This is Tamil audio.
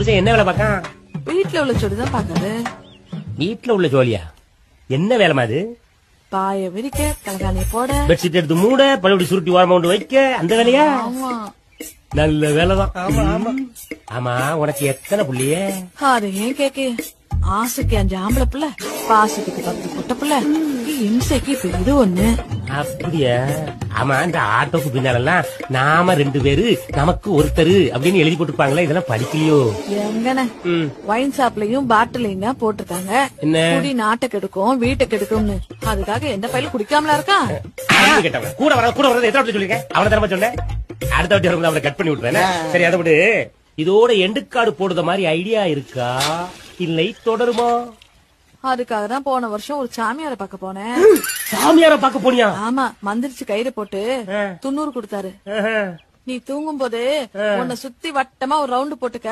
புருஷன் என்ன வேலை பார்க்கான்? வீட்டுல உள்ள ஜோடிதான் பாக்குறது. வீட்டுல உள்ள ஜோலியா? என்ன வேலைமா அது? பாய விரிக்க, தலகாணிய போட, பெட்ஷீட் எடுத்து மூட, பழைய சுருட்டி ஓரமா கொண்டு வைக்க, அந்த வேலையா? ஆமா நல்ல வேலைதான். ஆமா, உனக்கு எத்தனை புள்ளியே? அது ஏன் கேக்கு? ஆசைக்கு 5 ஆம்பளை பிள்ளை, பாசத்துக்கு 10 பொட்ட பிள்ளை, இம்சைக்கு இப்ப இது ஒண்ணு. அப்படியா? ஆமா, இந்த ஆட்டோக்கு பின்னாலெல்லாம் நாம 2 பேரு நமக்கு ஒருத்தரு அப்படின்னு எழுதி போட்டுருப்பாங்களா? இதெல்லாம் படிக்கலையோ? எங்கன வைன் ஷாப்லயும் பாட்டிலையும் தான் போட்டிருக்காங்க. என்ன குடி நாட்டை கெடுக்கும், வீட்டை கெடுக்கும்னு. அதுக்காக எந்த பையில குடிக்காமலா இருக்கா? கேட்டவன் கூட வர எத்தனை சொல்லிருக்கேன்? அவனை தரமா சொன்னேன். அடுத்த வாட்டி வரும்போது அவனை கட் பண்ணி விட்டுறேன். சரி, அதை விடு. இதோட எண்டுக்காடு போடுற மாதிரி ஐடியா இருக்கா, இல்லை தொடருமா? அதுக்காக தான் போன வருஷம் ஒரு சாமியார பாக்க போனேன். சாமியார பாக்க போனியா? ஆமா, மந்திரிச்சு கயிறு போட்டு 90 கொடுத்தாரு. நீ தூங்கும் போது உன்னை சுத்தி வட்டமா ஒரு ரவுண்டு போட்டுக்க.